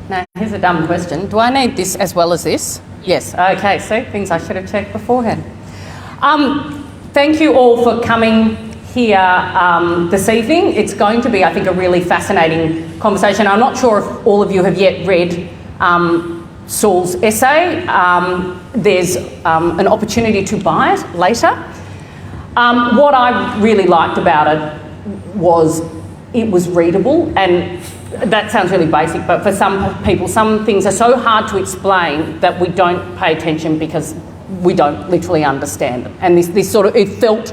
Now, here's a dumb question. Do I need this as well as this? Yes. Okay, so things I should have checked beforehand. Thank you all for coming here this evening. It's going to be, I think, a really fascinating conversation. I'm not sure if all of you have yet read Saul's essay. There's an opportunity to buy it later. What I really liked about it was readable, and that sounds really basic, but for some people, some things are so hard to explain that we don't pay attention because we don't literally understand it. And this sort of, it felt,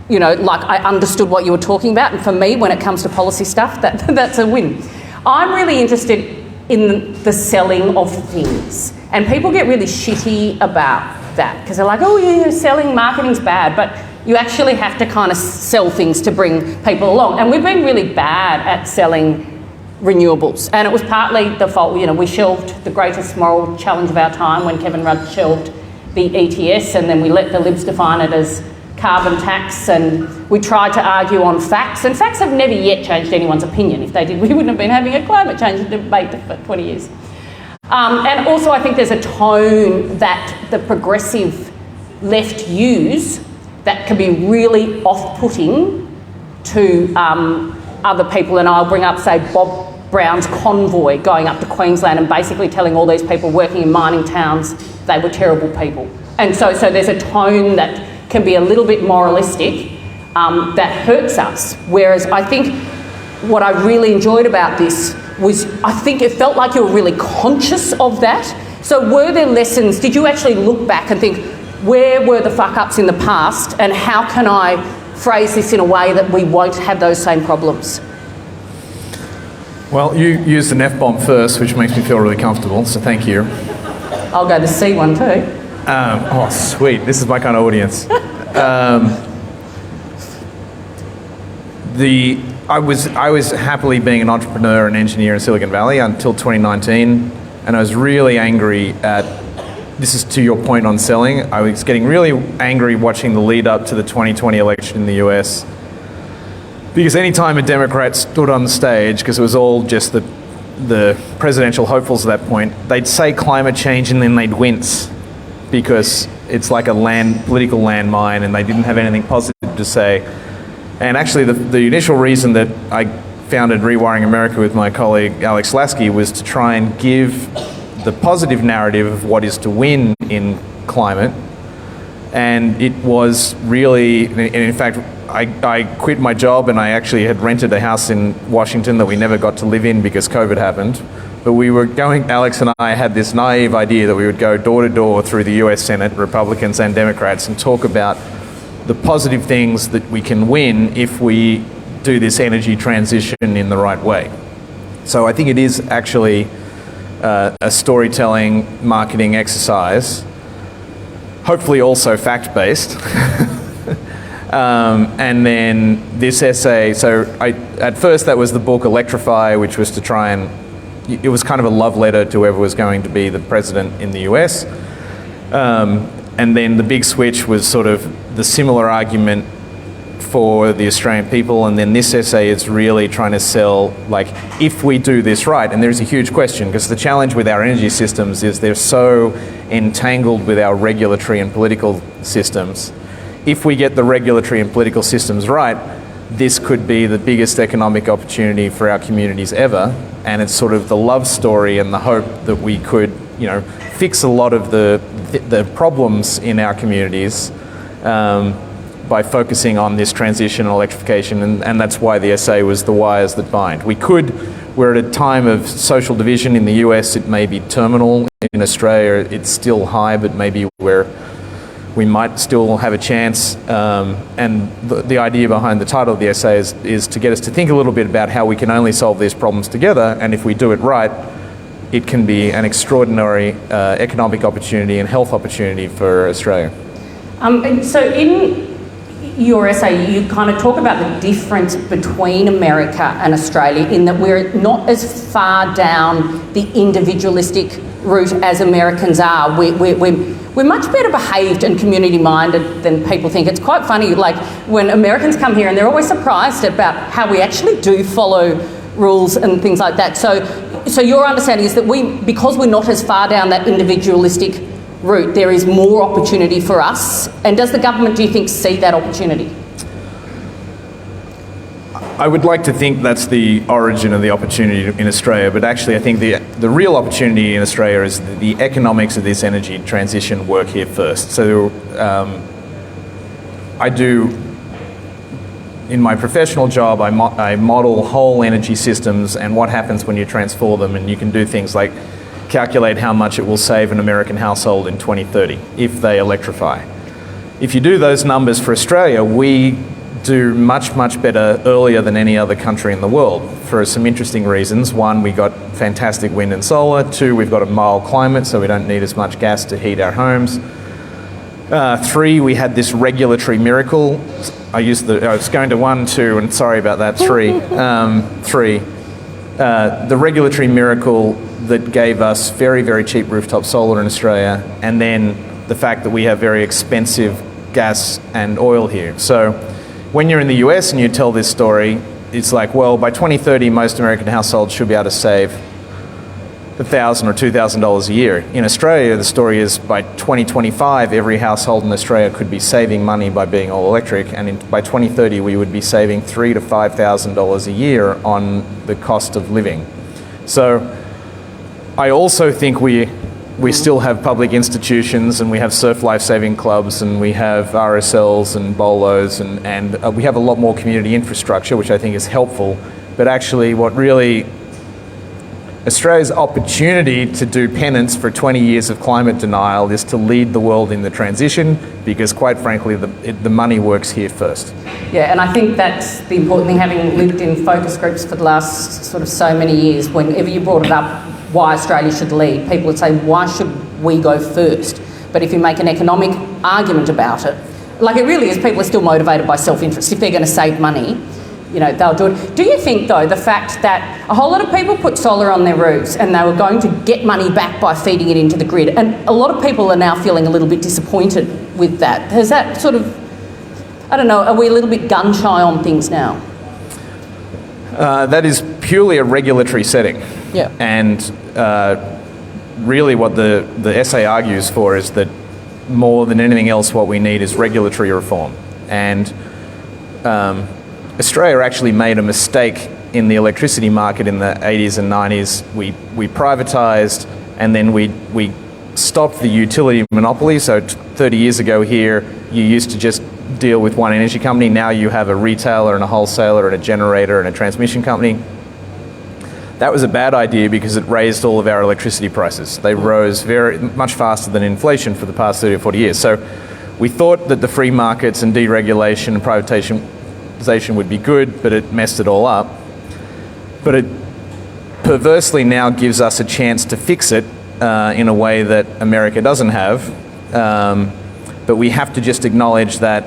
you know, like I understood what you were talking about, and for me, when it comes to policy stuff, that's a win. I'm really interested in the selling of things, and people get really shitty about that because they're like, oh yeah, selling, marketing's bad, but you actually have to kind of sell things to bring people along. And we've been really bad at selling renewables, and it was partly the fault, you know, we shelved the greatest moral challenge of our time when Kevin Rudd shelved the ETS, and then we let the Libs define it as carbon tax, and we tried to argue on facts, and facts have never yet changed anyone's opinion. If they did, we wouldn't have been having a climate change debate for 20 years. And also I think there's a tone that the progressive left use that can be really off-putting to other people, and I'll bring up, say, Bob Brown's convoy going up to Queensland and basically telling all these people working in mining towns they were terrible people. And so there's a tone that can be a little bit moralistic that hurts us. Whereas I think what I really enjoyed about this was, I think it felt like you were really conscious of that. So were there lessons, did you actually look back and think, where were the fuck-ups in the past, and how can I phrase this in a way that we won't have those same problems? Well, you used an F-bomb first, which makes me feel really comfortable, so thank you. I'll go the C one too. Oh, sweet. This is my kind of audience. I was happily being an entrepreneur and engineer in Silicon Valley until 2019, and I was really angry at, this is to your point on selling, I was getting really angry watching the lead up to the 2020 election in the US, because any time a Democrat stood on the stage, because it was all just the presidential hopefuls at that point, they'd say climate change and then they'd wince, because it's like a political landmine and they didn't have anything positive to say. And actually the initial reason that I founded Rewiring America with my colleague Alex Lasky was to try and give the positive narrative of what is to win in climate. And it was really, and in fact, I quit my job and I actually had rented a house in Washington that we never got to live in because COVID happened. But we were going, Alex and I had this naive idea that we would go door to door through the US Senate, Republicans and Democrats, and talk about the positive things that we can win if we do this energy transition in the right way. So I think it is actually a storytelling, marketing exercise, hopefully also fact-based. And then this essay, so at first that was the book Electrify, which was to try and, it was kind of a love letter to whoever was going to be the president in the US. And then the big switch was sort of the similar argument for the Australian people, and then this essay is really trying to sell, like, if we do this right, and there's a huge question, because the challenge with our energy systems is they're so entangled with our regulatory and political systems. If we get the regulatory and political systems right, this could be the biggest economic opportunity for our communities ever, and it's sort of the love story and the hope that we could, you know, fix a lot of the problems in our communities by focusing on this transition and electrification, and that's why the essay was The Wires That Bind. We're at a time of social division. In the US it may be terminal, in Australia it's still high, but maybe we might still have a chance, and the idea behind the title of the essay is to get us to think a little bit about how we can only solve these problems together, and if we do it right, it can be an extraordinary economic opportunity and health opportunity for Australia. And so in your essay, you kind of talk about the difference between America and Australia in that we're not as far down the individualistic route as Americans are. We're much better behaved and community-minded than people think. It's quite funny, like when Americans come here and they're always surprised about how we actually do follow rules and things like that. So your understanding is that because we're not as far down that individualistic route, there is more opportunity for us. And does the government, do you think, see that opportunity? I would like to think that's the origin of the opportunity in Australia, but actually I think the real opportunity in Australia is the economics of this energy transition work here first. So I do, in my professional job, I model whole energy systems and what happens when you transform them, and you can do things like calculate how much it will save an American household in 2030 if they electrify. If you do those numbers for Australia, we do much, much better earlier than any other country in the world for some interesting reasons. One, we got fantastic wind and solar. Two, we've got a mild climate, so we don't need as much gas to heat our homes. Three, we had this regulatory miracle. I was going to 1, 2, and sorry about that, 3. The regulatory miracle that gave us very, very cheap rooftop solar in Australia, and then the fact that we have very expensive gas and oil here. So when you're in the US and you tell this story, it's like, well, by 2030, most American households should be able to save $1,000 or $2,000 a year. In Australia, the story is by 2025, every household in Australia could be saving money by being all electric, and by 2030, we would be saving $3,000 to $5,000 a year on the cost of living. So I also think we still have public institutions, and we have surf life-saving clubs, and we have RSLs and BOLOs, and we have a lot more community infrastructure, which I think is helpful. But actually, what really Australia's opportunity to do penance for 20 years of climate denial is to lead the world in the transition, because quite frankly, the money works here first. Yeah, and I think that's the important thing, having lived in focus groups for the last sort of so many years. Whenever you brought it up, why Australia should lead, people would say, why should we go first? But if you make an economic argument about it, like it really is, people are still motivated by self-interest. If they're going to save money, you know, they'll do it. Do you think, though, the fact that a whole lot of people put solar on their roofs and they were going to get money back by feeding it into the grid, and a lot of people are now feeling a little bit disappointed with that? Has that sort of, I don't know, are we a little bit gun-shy on things now? That is purely a regulatory setting. Yeah. And really what the essay argues for is that more than anything else, what we need is regulatory reform. And Australia actually made a mistake in the electricity market in the 80s and 90s. We privatised, and then we stopped the utility monopoly. So 30 years ago here, you used to just deal with one energy company. Now you have a retailer and a wholesaler and a generator and a transmission company. That was a bad idea because it raised all of our electricity prices. They rose very much faster than inflation for the past 30 or 40 years. So we thought that the free markets and deregulation and privatisation would be good, but it messed it all up. But it perversely now gives us a chance to fix it in a way that America doesn't have. But we have to just acknowledge that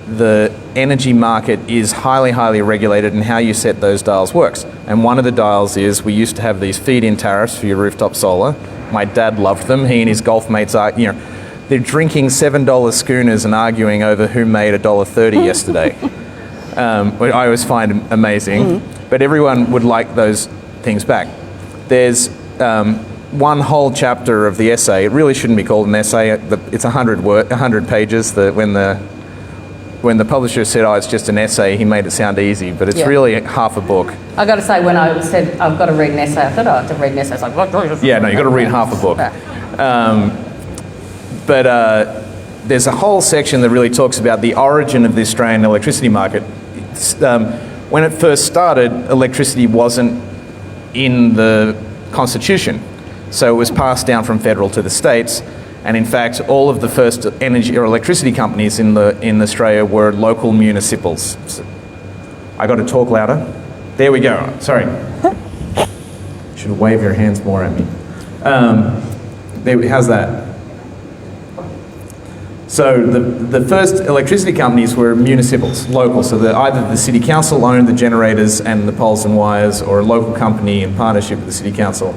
the energy market is highly, highly regulated, and how you set those dials works. And one of the dials is, we used to have these feed-in tariffs for your rooftop solar. My dad loved them. He and his golf mates are, they're drinking $7 schooners and arguing over who made $1.30 yesterday. Which I always find amazing. But everyone would like those things back. There's one whole chapter of the essay. It really shouldn't be called an essay. It's 100 pages. When the publisher said, oh, it's just an essay, he made it sound easy, but it's really half a book. I got to say, when I said I've got to read an essay, I thought, I have to read an essay. It's like, yeah, no, you've got to read half a book. But there's a whole section that really talks about the origin of the Australian electricity market. When it first started, electricity wasn't in the Constitution, so it was passed down from federal to the states. And in fact, all of the first energy or electricity companies in Australia were local municipals. I got to talk louder. There we go. Sorry. Should wave your hands more at me. How's that? So the first electricity companies were municipals, local. So either the city council owned the generators and the poles and wires, or a local company in partnership with the city council.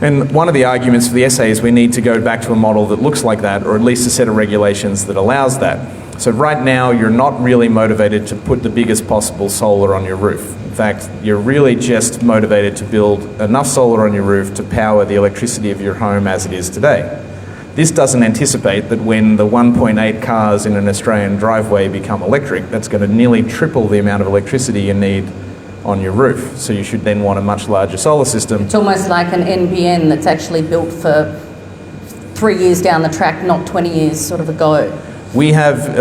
And one of the arguments for the essay is we need to go back to a model that looks like that, or at least a set of regulations that allows that. So right now, you're not really motivated to put the biggest possible solar on your roof. fact, you're really just motivated to build enough solar on your roof to power the electricity of your home as it is today. This doesn't anticipate that when the 1.8 cars in an Australian driveway become electric, that's going to nearly triple the amount of electricity you need on your roof. So you should then want a much larger solar system. It's almost like an NBN that's actually built for 3 years down the track, not 20 years sort of ago. We have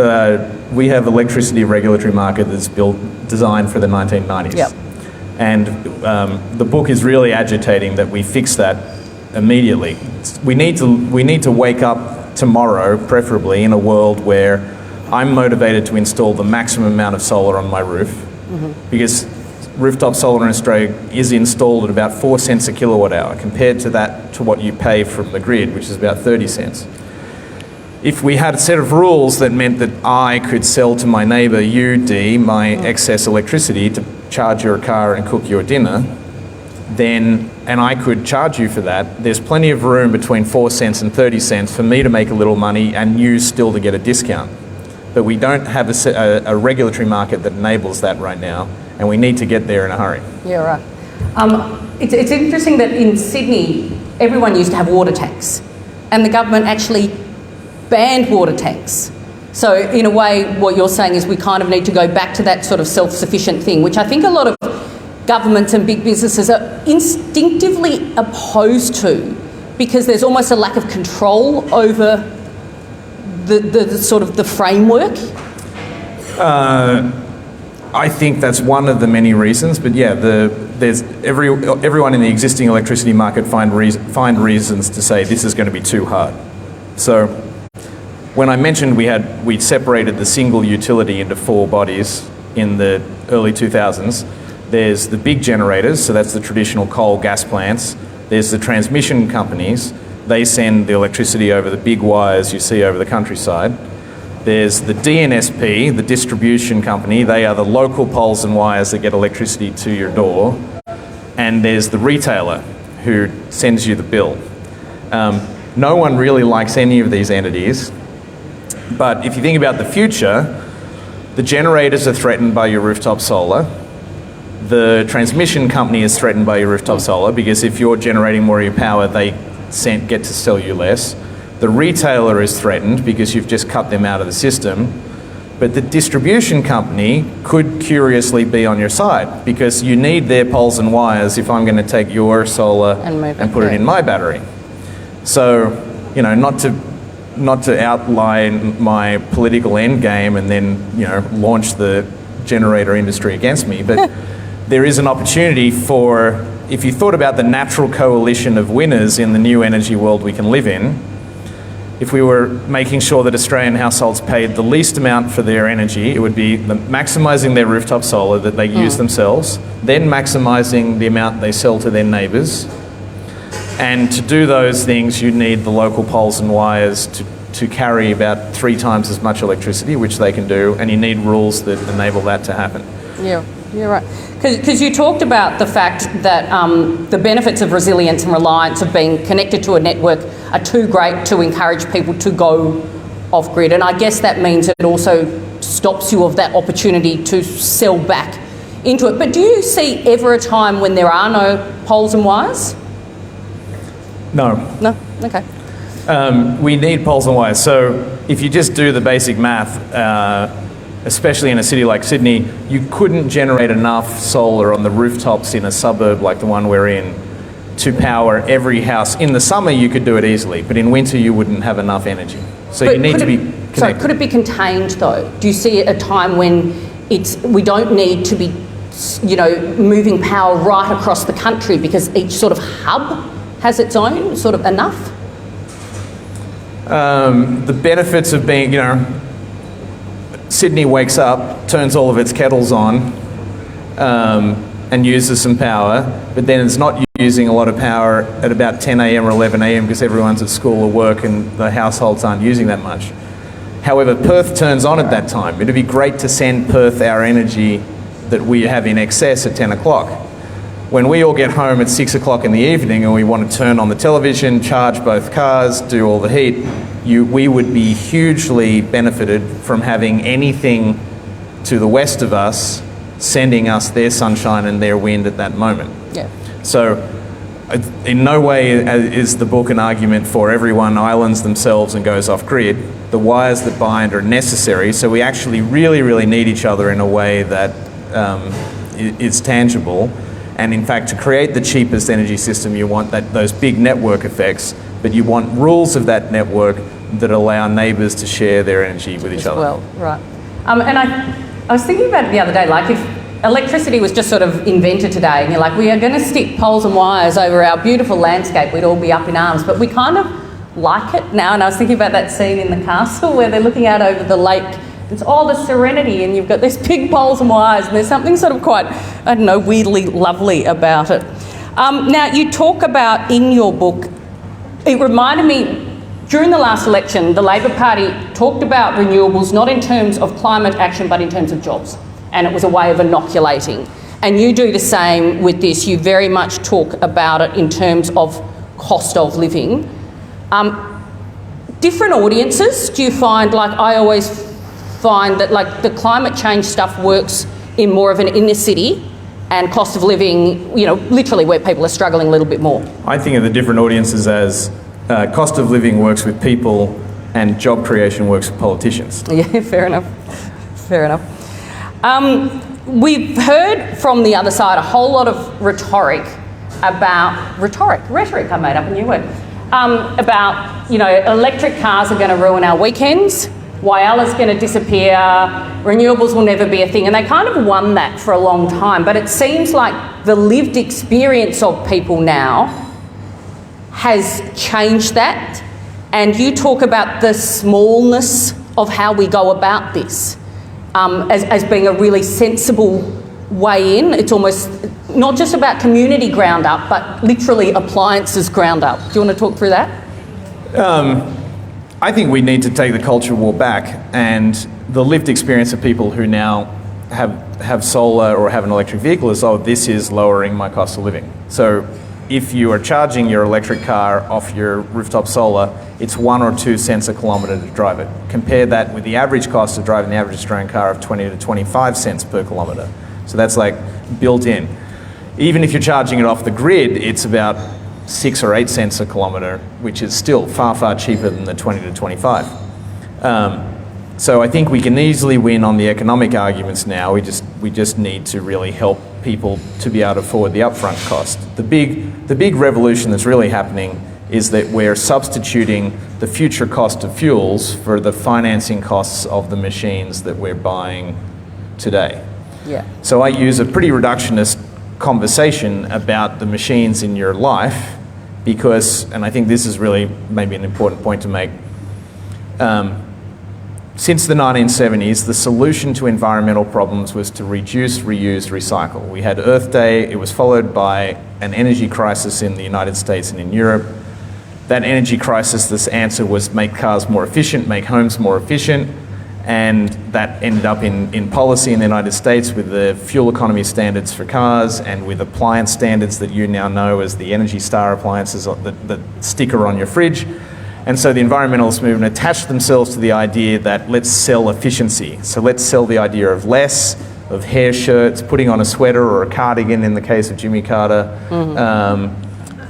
electricity regulatory market that's designed for the 1990s. Yep. And the book is really agitating that we fix that immediately. We need to wake up tomorrow, preferably, in a world where I'm motivated to install the maximum amount of solar on my roof, because rooftop solar in Australia is installed at about 4 cents a kilowatt hour, compared to what you pay from the grid, which is about 30 cents. If we had a set of rules that meant that I could sell to my neighbour, you, Dee, my excess electricity to charge your car and cook your dinner, and I could charge you for that, there's plenty of room between 4 cents and 30 cents for me to make a little money and you still to get a discount. But we don't have a regulatory market that enables that right now, and we need to get there in a hurry. Yeah, right. It's interesting that in Sydney, everyone used to have water tanks, and the government actually banned water tanks. So in a way, what you're saying is we kind of need to go back to that sort of self-sufficient thing, which I think a lot of governments and big businesses are instinctively opposed to, because there's almost a lack of control over the sort of the framework. I think that's one of the many reasons, but yeah, there's everyone in the existing electricity market find reasons to say this is going to be too hard. So when I mentioned we separated the single utility into 4 bodies in the early 2000s, there's the big generators, so that's the traditional coal gas plants. There's the transmission companies. They send the electricity over the big wires you see over the countryside. There's the DNSP, the distribution company. They are the local poles and wires that get electricity to your door. And there's the retailer who sends you the bill. No one really likes any of these entities. But if you think about the future, the generators are threatened by your rooftop solar. The transmission company is threatened by your rooftop solar, because if you're generating more of your power, they get to sell you less. The retailer is threatened because you've just cut them out of the system. But the distribution company could curiously be on your side, because you need their poles and wires if I'm going to take your solar and put it in my battery. So, not to outline my political end game and then, launch the generator industry against me, but there is an opportunity for, if you thought about the natural coalition of winners in the new energy world we can live in, if we were making sure that Australian households paid the least amount for their energy, it would be maximising their rooftop solar that they use themselves, then maximising the amount they sell to their neighbours. And to do those things, you need the local poles and wires to carry about 3 times as much electricity, which they can do, and you need rules that enable that to happen. Yeah, you're right. Because you talked about the fact that the benefits of resilience and reliance of being connected to a network are too great to encourage people to go off-grid. And I guess that means it also stops you of that opportunity to sell back into it. But do you see ever a time when there are no poles and wires? No. No? Okay. We need poles and wires. So if you just do the basic math, especially in a city like Sydney, you couldn't generate enough solar on the rooftops in a suburb like the one we're in to power every house. In the summer you could do it easily, but in winter you wouldn't have enough energy. So you need to be connected. Sorry, could it be contained though? Do you see a time when we don't need to be, moving power right across the country because each sort of hub has its own sort of enough? The benefits of being, Sydney wakes up, turns all of its kettles on, and uses some power, but then it's not using a lot of power at about 10 a.m. or 11 a.m. because everyone's at school or work and the households aren't using that much. However, Perth turns on at that time. It'd be great to send Perth our energy that we have in excess at 10 o'clock. When we all get home at 6 o'clock in the evening and we want to turn on the television, charge both cars, do all the heat, we would be hugely benefited from having anything to the west of us sending us their sunshine and their wind at that moment. Yeah. So in no way is the book an argument for everyone islands themselves and goes off grid. The wires that bind are necessary, so we actually really need each other in a way that is tangible. And in fact, to create the cheapest energy system, you want those big network effects, but you want rules of that network that allow neighbours to share their energy with each other. Well, right. And I was thinking about it the other day, like if electricity was just sort of invented today and you're like, we are going to stick poles and wires over our beautiful landscape, we'd all be up in arms. But we kind of like it now. And I was thinking about that scene in the castle where they're looking out over the lake. It's all the serenity and you've got these big poles and wires and there's something sort of quite, I don't know, weirdly lovely about it. Now, you talk about in your book, it reminded me, during the last election, the Labor Party talked about renewables not in terms of climate action but in terms of jobs, and it was a way of inoculating. And you do the same with this. You very much talk about it in terms of cost of living. Different audiences, do you find, like I always find that like the climate change stuff works in more of an inner city and cost of living, you know, literally where people are struggling a little bit more? I think of the different audiences as cost of living works with people and job creation works with politicians. Yeah, fair enough. Fair enough. We've heard from the other side a whole lot of rhetoric, I made up a new word, about, you know, electric cars are going to ruin our weekends, Whyala's going to disappear, renewables will never be a thing, and they kind of won that for a long time. But it seems like the lived experience of people now has changed that, and you talk about the smallness of how we go about this as being a really sensible way in. It's almost not just about community ground up, but literally appliances ground up. Do you want to talk through that? I think we need to take the culture war back, and the lived experience of people who now have solar or have an electric vehicle is, oh, this is lowering my cost of living. So if you are charging your electric car off your rooftop solar, it's 1 or 2 cents a kilometre to drive it. Compare that with the average cost of driving the average Australian car of 20 to 25 cents per kilometre. So that's like built in. Even if you're charging it off the grid, it's about 6 or 8 cents a kilometre, which is still far cheaper than the 20 to 25. So I think we can easily win on the economic arguments now. We just need to really help people to be able to afford the upfront cost. The big revolution that's really happening is that we're substituting the future cost of fuels for the financing costs of the machines that we're buying today. Yeah. So I use a pretty reductionist conversation about the machines in your life because, and I think this is really maybe an important point to make, since the 1970s, the solution to environmental problems was to reduce, reuse, recycle. We had Earth Day, it was followed by an energy crisis in the United States and in Europe. That energy crisis, this answer was make cars more efficient, make homes more efficient, and that ended up in policy in the United States with the fuel economy standards for cars and with appliance standards that you now know as the Energy Star appliances, the sticker on your fridge. And so the environmentalist movement attached themselves to the idea that let's sell efficiency. So let's sell the idea of less, of hair shirts, putting on a sweater or a cardigan in the case of Jimmy Carter.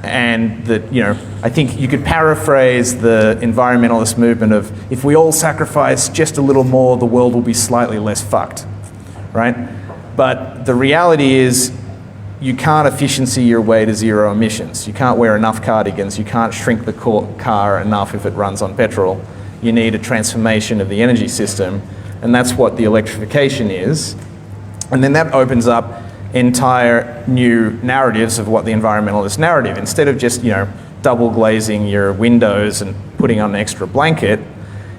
And that, you know, I think you could paraphrase the environmentalist movement of if we all sacrifice just a little more, the world will be slightly less fucked, right? But the reality is you can't efficiency your way to zero emissions. You can't wear enough cardigans. You can't shrink the car enough if it runs on petrol. You need a transformation of the energy system, and that's what the electrification is. And then that opens up entire new narratives of what the environmentalist narrative. Instead of just, you know, double glazing your windows and putting on an extra blanket,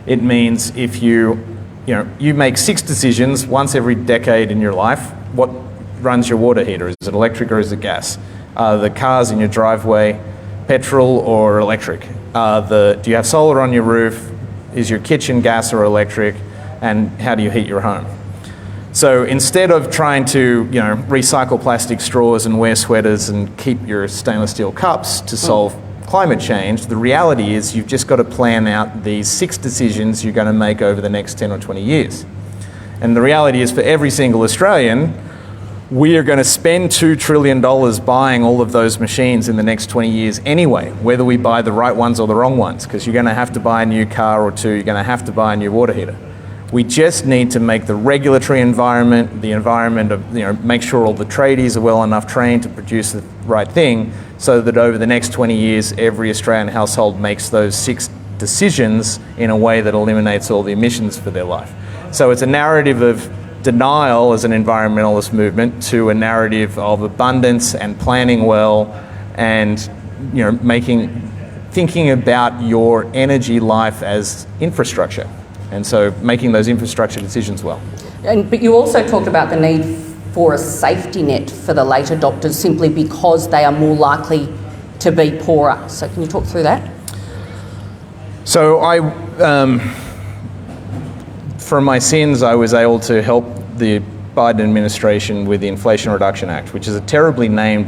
it means if you make 6 decisions once every decade in your life. What runs your water heater? Is it electric or is it gas? The cars in your driveway, petrol or electric? Do you have solar on your roof? Is your kitchen gas or electric? And how do you heat your home? So instead of trying to, you know, recycle plastic straws and wear sweaters and keep your stainless steel cups to solve climate change, the reality is you've just got to plan out these 6 decisions you're going to make over the next 10 or 20 years. And the reality is for every single Australian, we are going to spend $2 trillion buying all of those machines in the next 20 years anyway, whether we buy the right ones or the wrong ones, because you're going to have to buy a new car or two, you're going to have to buy a new water heater. We just need to make the regulatory environment, the environment of, make sure all the tradies are well enough trained to produce the right thing, so that over the next 20 years, every Australian household makes those 6 decisions in a way that eliminates all the emissions for their life. So it's a narrative of denial as an environmentalist movement to a narrative of abundance and planning well and thinking about your energy life as infrastructure, and so making those infrastructure decisions well. But you also talked about the need for a safety net for the late adopters simply because they are more likely to be poorer. So can you talk through that? So from my sins, I was able to help the Biden administration with the Inflation Reduction Act, which is a terrible name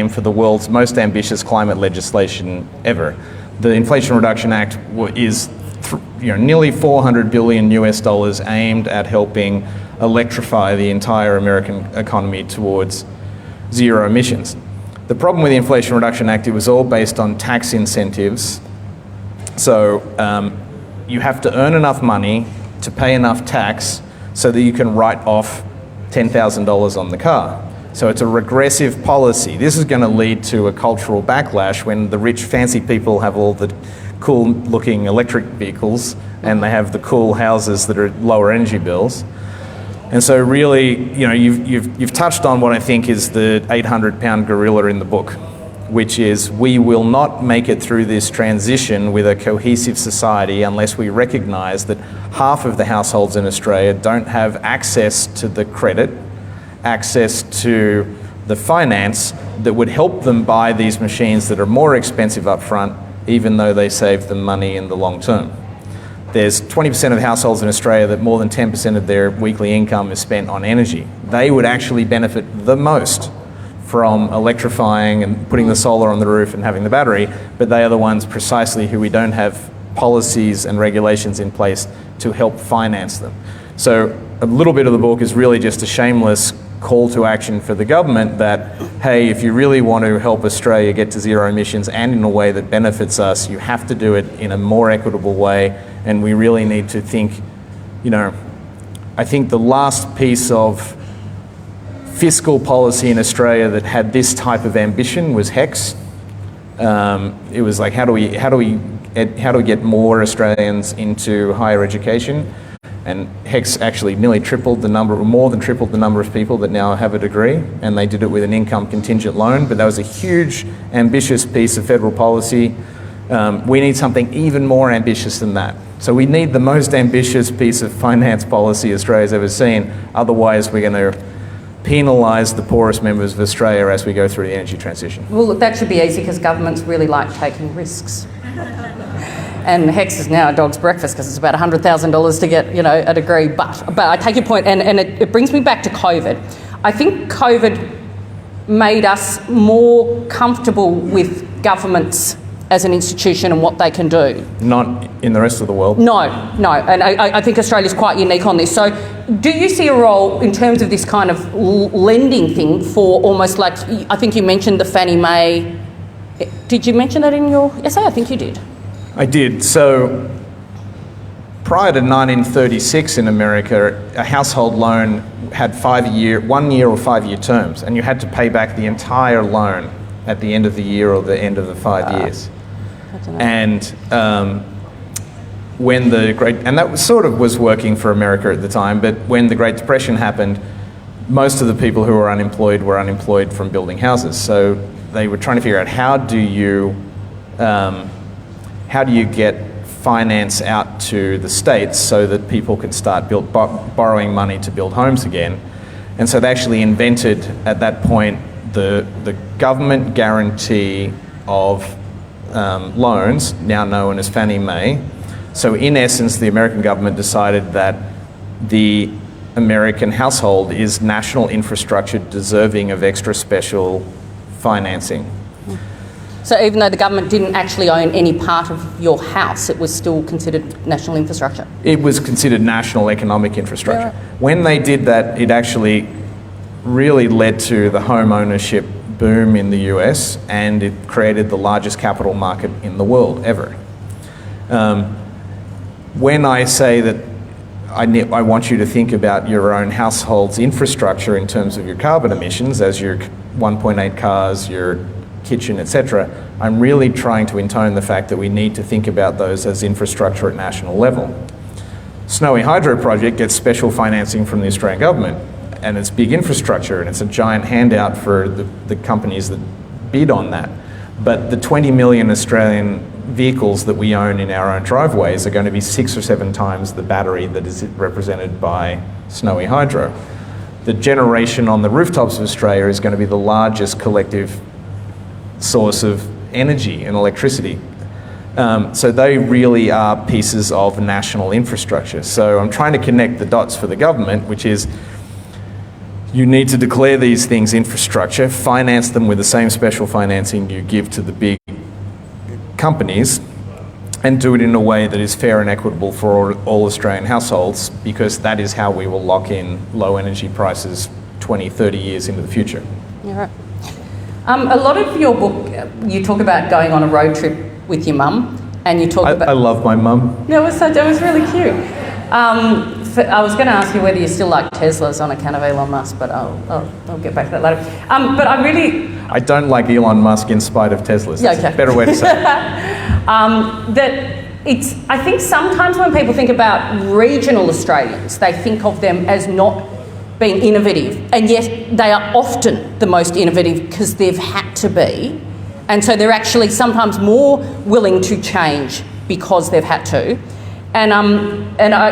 for the world's most ambitious climate legislation ever. The Inflation Reduction Act is nearly $400 billion US aimed at helping electrify the entire American economy towards zero emissions. The problem with the Inflation Reduction Act, it was all based on tax incentives. So you have to earn enough money to pay enough tax so that you can write off $10,000 on the car. So it's a regressive policy. This is going to lead to a cultural backlash when the rich, fancy people have all the cool-looking electric vehicles and they have the cool houses that are lower energy bills. And so really, you've touched on what I think is the 800-pound gorilla in the book, which is we will not make it through this transition with a cohesive society unless we recognise that half of the households in Australia don't have access to the credit, access to the finance that would help them buy these machines that are more expensive up front, even though they save them money in the long term. There's 20% of households in Australia that more than 10% of their weekly income is spent on energy. They would actually benefit the most from electrifying and putting the solar on the roof and having the battery, but they are the ones precisely who we don't have policies and regulations in place to help finance them. So a little bit of the book is really just a shameless call to action for the government that, hey, if you really want to help Australia get to zero emissions and in a way that benefits us, you have to do it in a more equitable way, and we really need to think, I think the last piece of fiscal policy in Australia that had this type of ambition was HEX. It was like, how do we get more Australians into higher education? And HEX actually nearly tripled the number, or more than tripled the number of people that now have a degree, and they did it with an income contingent loan. But that was a huge, ambitious piece of federal policy. We need something even more ambitious than that. So we need the most ambitious piece of finance policy Australia's ever seen. Otherwise, we're going to penalise the poorest members of Australia as we go through the energy transition. Well, look, that should be easy because governments really like taking risks. And HEX is now a dog's breakfast because it's about $100,000 to get, a degree. But I take your point, and it brings me back to COVID. I think COVID made us more comfortable with governments as an institution and what they can do. Not in the rest of the world. No. And I think Australia's quite unique on this. So do you see a role in terms of this kind of lending thing for almost like, I think you mentioned the Fannie Mae. Did you mention that in your essay? I think you did. I did. So prior to 1936 in America, a household loan had 1 year or 5 year terms, and you had to pay back the entire loan at the end of the year or the end of the 5 years. And when and that was working for America at the time, but when the Great Depression happened, most of the people who were unemployed from building houses. So they were trying to figure out how do you get finance out to the states so that people can start borrowing money to build homes again. And so they actually invented at that point the government guarantee of loans, now known as Fannie Mae. So in essence, the American government decided that the American household is national infrastructure deserving of extra special financing. So even though the government didn't actually own any part of your house, it was still considered national infrastructure? It was considered national economic infrastructure. Yeah, right. When they did that, it actually really led to the home ownership boom in the US, and it created the largest capital market in the world ever. When I say that I want you to think about your own household's infrastructure in terms of your carbon emissions, as your 1.8 cars, your kitchen, etc., I'm really trying to intone the fact that we need to think about those as infrastructure at national level. Snowy Hydro project gets special financing from the Australian government, and it's big infrastructure, and it's a giant handout for the companies that bid on that. But the 20 million Australian vehicles that we own in our own driveways are going to be 6 or 7 times the battery that is represented by Snowy Hydro. The generation on the rooftops of Australia is going to be the largest collective source of energy and electricity. So they really are pieces of national infrastructure. So I'm trying to connect the dots for the government, which is you need to declare these things infrastructure, finance them with the same special financing you give to the big companies, and do it in a way that is fair and equitable for all Australian households, because that is how we will lock in low energy prices 20, 30 years into the future. Yeah, right. A lot of your book, you talk about going on a road trip with your mum, and you talk about... I love my mum. That was really cute. I was going to ask you whether you still like Teslas on account of Elon Musk, but I'll get back to that later. But I don't like Elon Musk in spite of Teslas. Yeah, okay. That's a better way to say it. I think sometimes when people think about regional Australians, they think of them as not being innovative, and yet they are often the most innovative because they've had to be, and so they're actually sometimes more willing to change because they've had to. And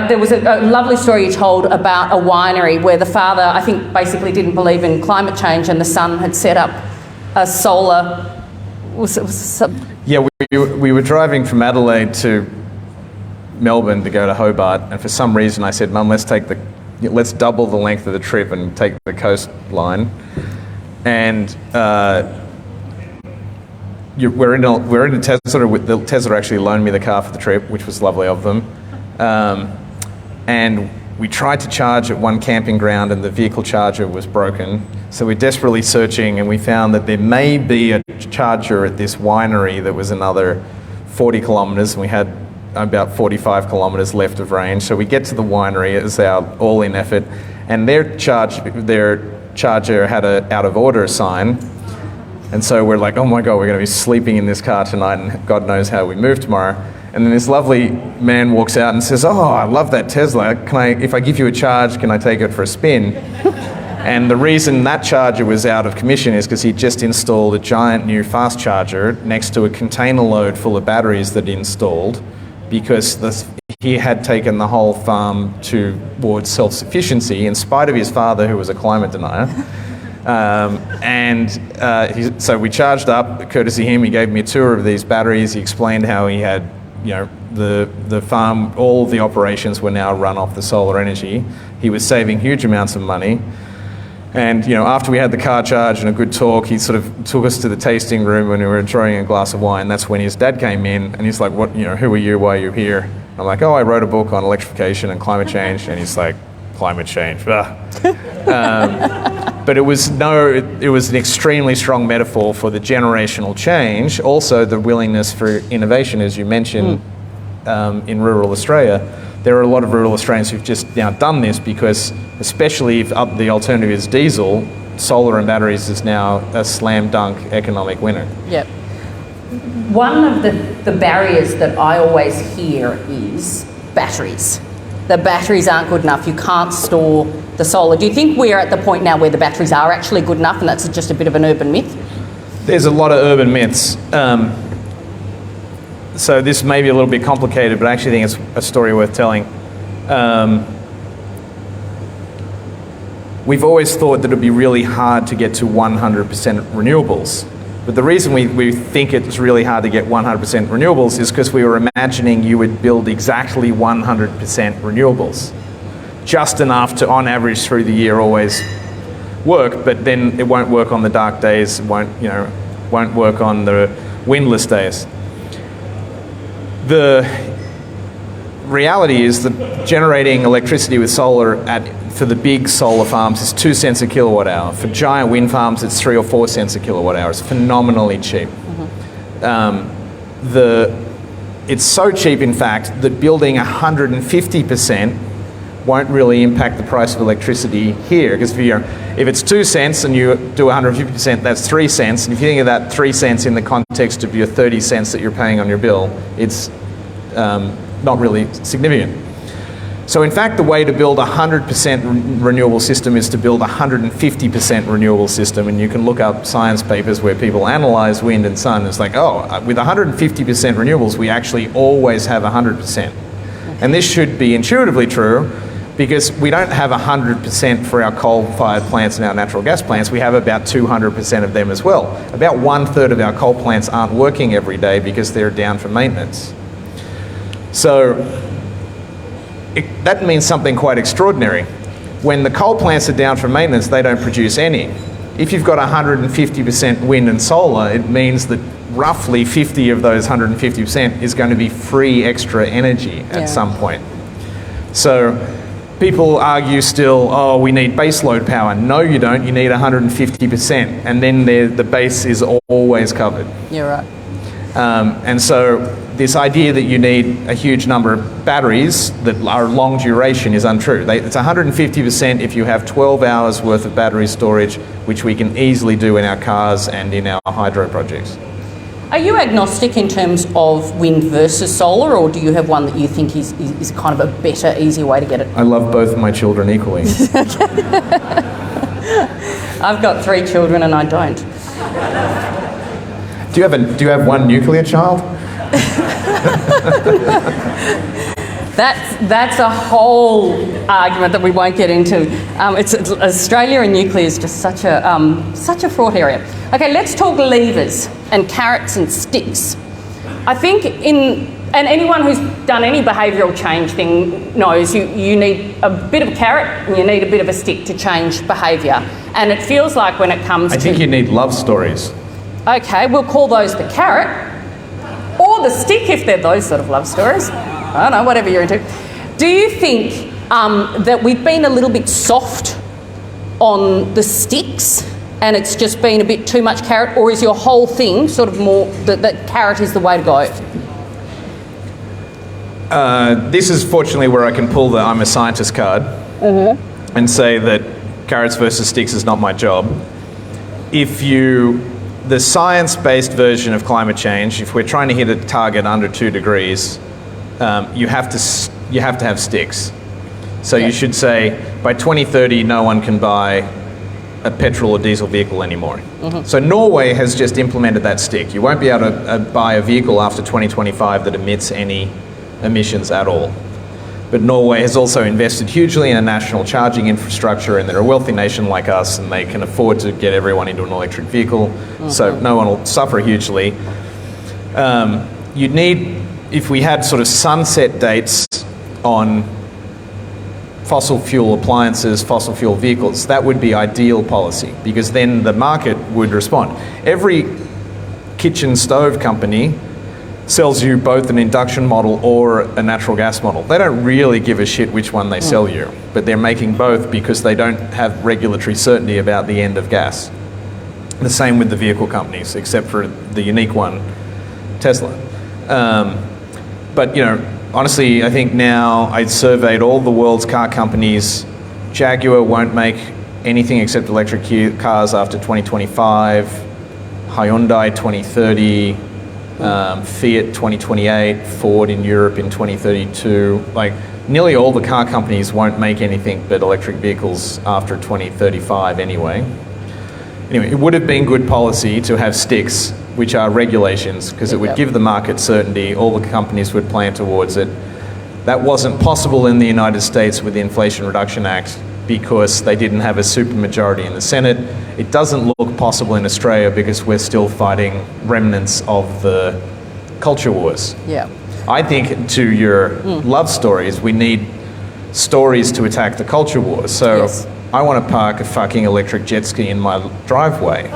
there was a lovely story you told about a winery where the father, I think, basically didn't believe in climate change, and the son had set up a solar... Yeah, we were driving from Adelaide to Melbourne to go to Hobart, and for some reason I said, Mum, let's double the length of the trip and take the coastline. And we're in a Tesla. The Tesla actually loaned me the car for the trip, which was lovely of them. And we tried to charge at one camping ground, and the vehicle charger was broken. So we're desperately searching, and we found that there may be a charger at this winery that was another 40 kilometres, and we had about 45 kilometres left of range. So we get to the winery as our all-in effort, and their charger had a out of order sign. And so we're like, oh my God, we're going to be sleeping in this car tonight, and God knows how we move tomorrow. And then this lovely man walks out and says, oh, I love that Tesla. If I give you a charge, can I take it for a spin? And the reason that charger was out of commission is because he just installed a giant new fast charger next to a container load full of batteries that he installed, because he had taken the whole farm towards self-sufficiency in spite of his father, who was a climate denier. So we charged up, courtesy him. He gave me a tour of these batteries. He explained how he had, the farm, all of the operations were now run off the solar energy. He was saving huge amounts of money. And, after we had the car charge and a good talk, he sort of took us to the tasting room when we were enjoying a glass of wine. That's when his dad came in, and he's like, "What? Who are you? Why are you here?" And I'm like, "Oh, I wrote a book on electrification and climate change." And he's like, "Climate change." But it was an extremely strong metaphor for the generational change. Also, the willingness for innovation, as you mentioned, in rural Australia. There are a lot of rural Australians who've just now done this because, especially if the alternative is diesel, solar and batteries is now a slam dunk economic winner. Yep. One of the barriers that I always hear is batteries. The batteries aren't good enough. You can't store the solar. Do you think we're at the point now where the batteries are actually good enough, and that's just a bit of an urban myth? There's a lot of urban myths. So this may be a little bit complicated, but I actually think it's a story worth telling. We've always thought that it'd be really hard to get to 100% renewables. But the reason we think it's really hard to get 100% renewables is because we were imagining you would build exactly 100% renewables. Just enough to, on average, through the year always work, but then it won't work on the dark days, it won't work on the windless days. The reality is that generating electricity with solar for the big solar farms is 2 cents a kilowatt hour. For giant wind farms, it's 3 or 4 cents a kilowatt hour. It's phenomenally cheap. It's so cheap, in fact, that building 150% won't really impact the price of electricity here. Because if it's 2 cents and you do 150%, that's 3 cents. And if you think of that 3 cents in the context of your 30 cents that you're paying on your bill, it's not really significant. So in fact, the way to build a 100% renewable system is to build a 150% renewable system. And you can look up science papers where people analyze wind and sun. It's like, oh, with 150% renewables, we actually always have 100%. And this should be intuitively true because we don't have 100% for our coal-fired plants and our natural gas plants. We have about 200% of them as well. About 1/3 of our coal plants aren't working every day because they're down for maintenance. So that means something quite extraordinary. When the coal plants are down for maintenance, they don't produce any. If you've got 150% wind and solar, it means that roughly 50 of those 150% is going to be free extra energy at some point. So people argue still, oh, we need baseload power. No, you don't. You need 150%. And then the base is always covered. You're right. And so this idea that you need a huge number of batteries that are long duration is untrue. It's 150% if you have 12 hours worth of battery storage, which we can easily do in our cars and in our hydro projects. Are you agnostic in terms of wind versus solar, or do you have one that you think is kind of a better, easier way to get it? I love both of my children equally. I've got 3 children and I don't. Do you have one nuclear child? That's a whole argument that we won't get into. Australia and nuclear is just such a fraught area. Okay, let's talk levers and carrots and sticks. I think and anyone who's done any behavioural change thing knows you need a bit of a carrot and you need a bit of a stick to change behaviour. And it feels like when it comes to... I think you need love stories. Okay, we'll call those the carrot. Or the stick if they're those sort of love stories. I don't know, whatever you're into. Do you think that we've been a little bit soft on the sticks and it's just been a bit too much carrot, or is your whole thing sort of more that carrot is the way to go? This is fortunately where I can pull the I'm a scientist card and say that carrots versus sticks is not my job. The science-based version of climate change, if we're trying to hit a target under 2 degrees, you have to have sticks. So you should say, by 2030, no one can buy a petrol or diesel vehicle anymore. So Norway has just implemented that stick. You won't be able to buy a vehicle after 2025 that emits any emissions at all. But Norway has also invested hugely in a national charging infrastructure, and they're a wealthy nation like us, and they can afford to get everyone into an electric vehicle, so no one will suffer hugely. You'd need, if we had sort of sunset dates on fossil fuel appliances, fossil fuel vehicles, that would be ideal policy, because then the market would respond. Every kitchen stove company sells you both an induction model or a natural gas model. They don't really give a shit which one they sell you, but they're making both because they don't have regulatory certainty about the end of gas. The same with the vehicle companies, except for the unique one, Tesla. But honestly, I think now I surveyed all the world's car companies. Jaguar won't make anything except electric cars after 2025. Hyundai 2030. Fiat 2028, Ford in Europe in 2032. Like, nearly all the car companies won't make anything but electric vehicles after 2035 anyway. Anyway, it would have been good policy to have sticks, which are regulations, because it would give the market certainty, all the companies would plan towards it. That wasn't possible in the United States with the Inflation Reduction Act because they didn't have a supermajority in the Senate. It doesn't look possible in Australia because we're still fighting remnants of the culture wars. Yeah. I think, to your love stories, we need stories to attack the culture wars. So I want to park a fucking electric jet ski in my driveway.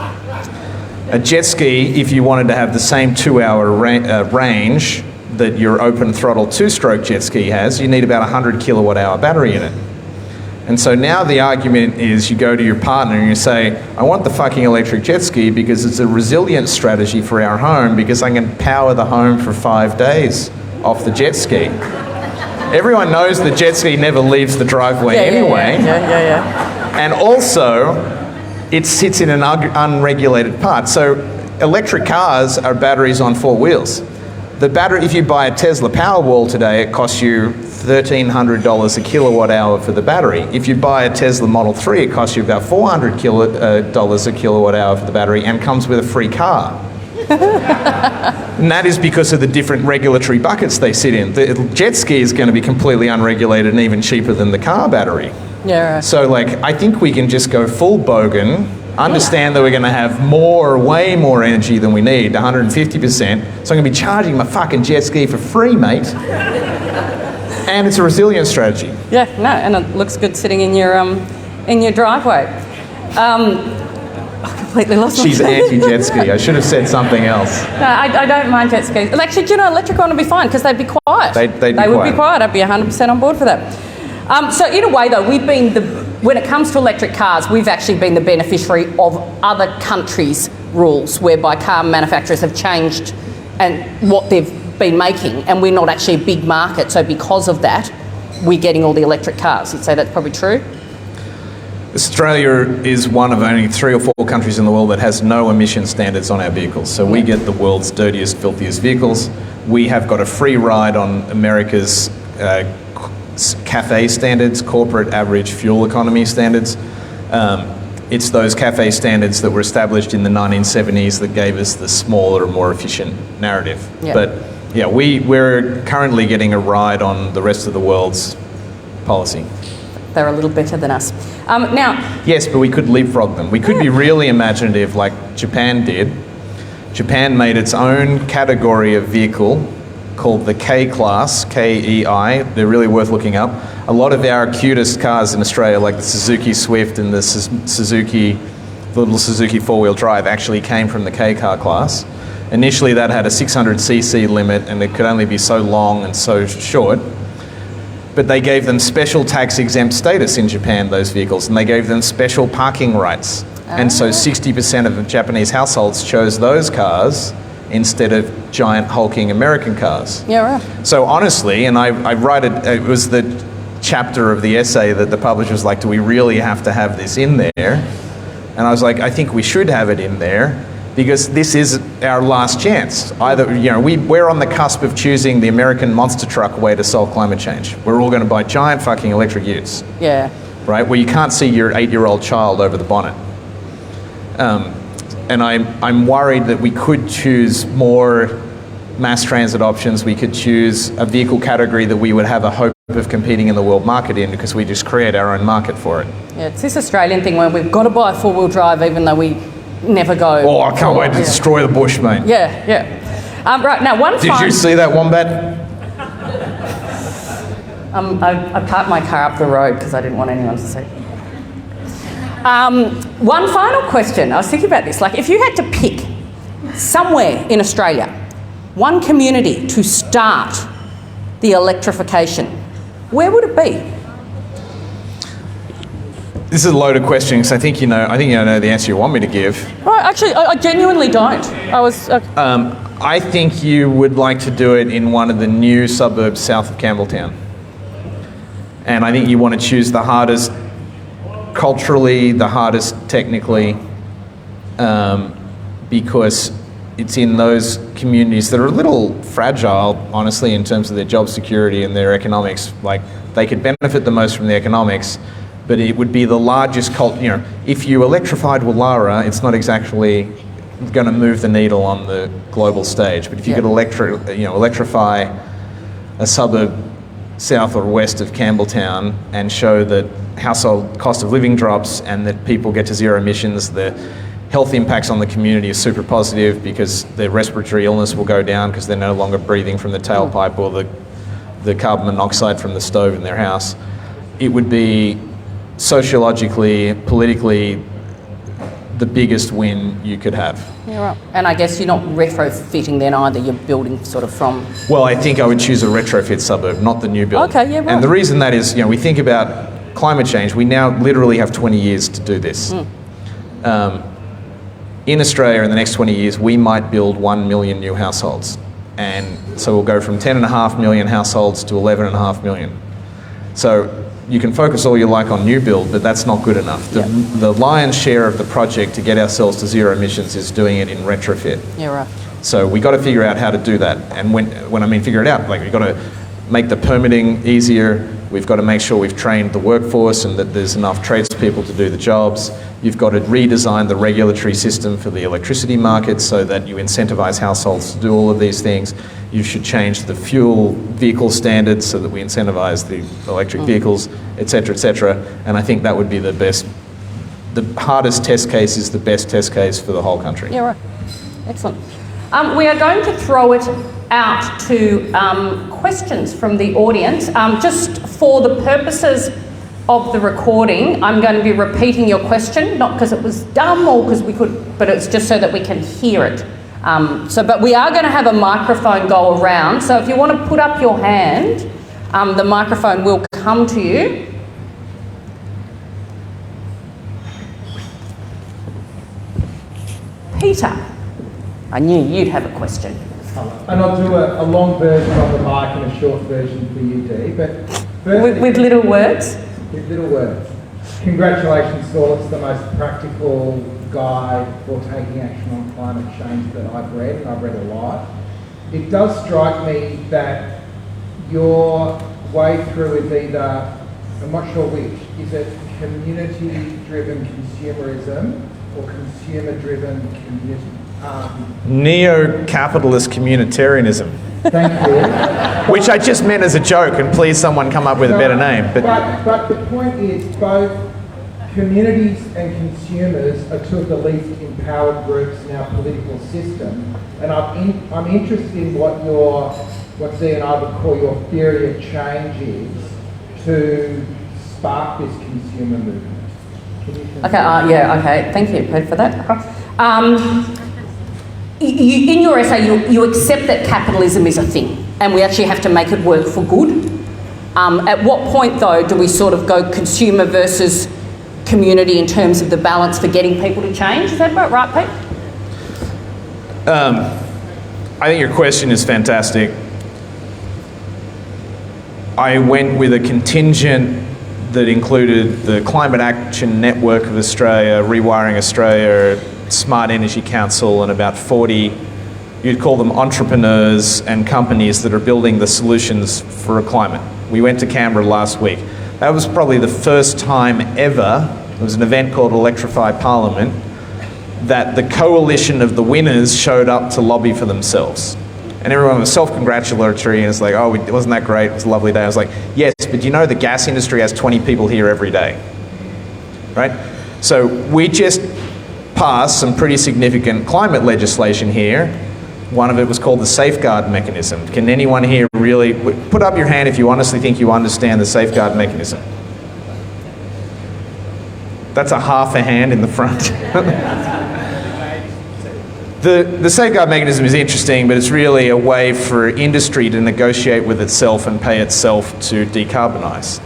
A jet ski, if you wanted to have the same 2-hour range that your open throttle 2-stroke jet ski has, you need about 100 kilowatt hour battery in it. And so now the argument is you go to your partner and you say, I want the fucking electric jet ski because it's a resilient strategy for our home because I can power the home for 5 days off the jet ski. Everyone knows the jet ski never leaves the driveway anyway. And also, it sits in an unregulated part. So electric cars are batteries on 4 wheels. The battery, if you buy a Tesla Powerwall today, it costs you $1,300 a kilowatt hour for the battery. If you buy a Tesla Model 3, it costs you about $400 a kilowatt hour for the battery and comes with a free car. And that is because of the different regulatory buckets they sit in. The jet ski is going to be completely unregulated and even cheaper than the car battery. Yeah, right. So, like, I think we can just go full bogan, understand that we're going to have way more energy than we need, 150%. So I'm going to be charging my fucking jet ski for free, mate. And it's a resilience strategy. Yeah, no, and it looks good sitting in your driveway. I completely lost my She's anti-jet ski. I should have said something else. No, I don't mind jet skis. Actually, do you know, electric one would be fine because they'd be quiet. They would be quiet. I'd be 100% on board for that. So in a way, though, when it comes to electric cars, we've actually been the beneficiary of other countries' rules, whereby car manufacturers have changed and what they've been making, and we're not actually a big market. So because of that, we're getting all the electric cars. You'd say that's probably true? Australia is one of only 3 or 4 countries in the world that has no emission standards on our vehicles. So we get the world's dirtiest, filthiest vehicles. We have got a free ride on America's CAFE standards, corporate average fuel economy standards. It's those CAFE standards that were established in the 1970s that gave us the smaller, more efficient narrative. Yeah. But yeah, we're currently getting a ride on the rest of the world's policy. They're a little better than us. Now, yes, but we could leapfrog them. We could be really imaginative like Japan did. Japan made its own category of vehicle called the K-Class, K-E-I. They're really worth looking up. A lot of our cutest cars in Australia, like the Suzuki Swift and the little Suzuki four-wheel drive, actually came from the K-Car class. Initially, that had a 600cc limit, and it could only be so long and so short. But they gave them special tax-exempt status in Japan, those vehicles, and they gave them special parking rights. And so 60% of Japanese households chose those cars instead of giant hulking American cars. Yeah, right. So honestly, and I write it was the chapter of the essay that the publisher was like, do we really have to have this in there? And I was like, I think we should have it in there because this is our last chance. Either, we're on the cusp of choosing the American monster truck way to solve climate change. We're all going to buy giant fucking electric utes. Yeah. Right? Where you can't see your 8-year-old child over the bonnet. And I'm worried that we could choose more mass transit options. We could choose a vehicle category that we would have a hope of competing in the world market in because we just create our own market for it. Yeah, it's this Australian thing where we've got to buy a four-wheel drive even though we never go. Oh, I can't wait to destroy the bush, mate. Yeah. Right, now Did you see that wombat? I parked my car up the road because I didn't want anyone to see. One final question. I was thinking about this. Like, if you had to pick somewhere in Australia, one community to start the electrification, where would it be? This is a loaded question because I think you know the answer you want me to give. Well, actually, I genuinely don't. I think you would like to do it in one of the new suburbs south of Campbelltown. And I think you want to choose the hardest culturally, the hardest technically, because it's in those communities that are a little fragile, honestly, in terms of their job security and their economics. Like, they could benefit the most from the economics, but it would be the largest if you electrified Woollahra, it's not exactly going to move the needle on the global stage. But if you could electrify a suburb south or west of Campbelltown and show that household cost of living drops and that people get to zero emissions, the health impacts on the community are super positive because their respiratory illness will go down because they're no longer breathing from the tailpipe or the carbon monoxide from the stove in their house. It would be sociologically, politically the biggest win you could have. Yeah, right. And I guess you're not retrofitting then either, you're building sort of from... Well, I think I would choose a retrofit suburb, not the new build. Okay, yeah, right. And the reason that is, we think about climate change, we now literally have 20 years to do this. In Australia, in the next 20 years, we might build 1 million new households. And so we'll go from 10.5 million households to 11.5 million. So you can focus all you like on new build, but that's not good enough. The lion's share of the project to get ourselves to zero emissions is doing it in retrofit. Yeah, right. So we got to figure out how to do that. And when I mean figure it out, like we've got to make the permitting easier. We've got to make sure we've trained the workforce and that there's enough tradespeople to do the jobs. You've got to redesign the regulatory system for the electricity market so that you incentivise households to do all of these things. You should change the fuel vehicle standards so that we incentivise the electric vehicles, etc., etc. And I think that would be the best. The hardest test case is the best test case for the whole country. Yeah, right. Excellent. We are going to throw it out to questions from the audience. Just for the purposes of the recording, I'm going to be repeating your question, not because it was dumb or because we could, but it's just so that we can hear it. But we are going to have a microphone go around, so if you want to put up your hand, the microphone will come to you. Peter, I knew you'd have a question. And I'll do a long version of the mic and a short version for you, Dee. But firstly, with little words? With little words. Congratulations, Saul. It's the most practical guide for taking action on climate change that I've read, and I've read a lot. It does strike me that your way through is either, I'm not sure which, is it community-driven consumerism or consumer-driven community? Neo-capitalist communitarianism. Thank you. Which I just meant as a joke, and please someone come up with a better name. But the point is, both communities and consumers are two of the least empowered groups in our political system. And I'm interested in what Dee and I would call your theory of change is to spark this consumer movement. Okay, thank you, Pete, for that. In your essay, you accept that capitalism is a thing and we actually have to make it work for good. At what point, though, do we sort of go consumer versus community in terms of the balance for getting people to change? Is that about right, Pete? I think your question is fantastic. I went with a contingent that included the Climate Action Network of Australia, Rewiring Australia, Smart Energy Council, and about 40, you'd call them entrepreneurs and companies that are building the solutions for a climate. We went to Canberra last week. That was probably the first time ever, it was an event called Electrify Parliament, that the coalition of the winners showed up to lobby for themselves. And everyone was self-congratulatory and it's like, oh, wasn't that great? It was a lovely day. I was like, yes, but you know the gas industry has 20 people here every day, right? So we just passed some pretty significant climate legislation here. One of it was called the safeguard mechanism. Can anyone here really, put up your hand if you honestly think you understand the safeguard mechanism? That's a half a hand in the front. The safeguard mechanism is interesting, but it's really a way for industry to negotiate with itself and pay itself to decarbonise.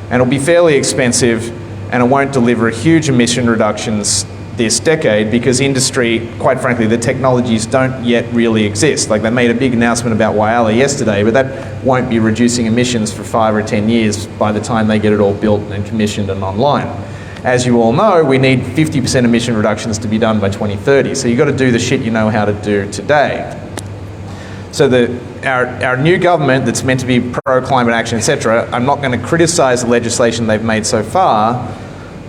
And it'll be fairly expensive and it won't deliver huge emission reductions this decade because industry, quite frankly, the technologies don't yet really exist. Like they made a big announcement about Whyalla yesterday, but that won't be reducing emissions for 5 or 10 years by the time they get it all built and commissioned and online. As you all know, we need 50% emission reductions to be done by 2030. So you've got to do the shit you know how to do today. So our new government that's meant to be pro-climate action, etc., I'm not going to criticise the legislation they've made so far,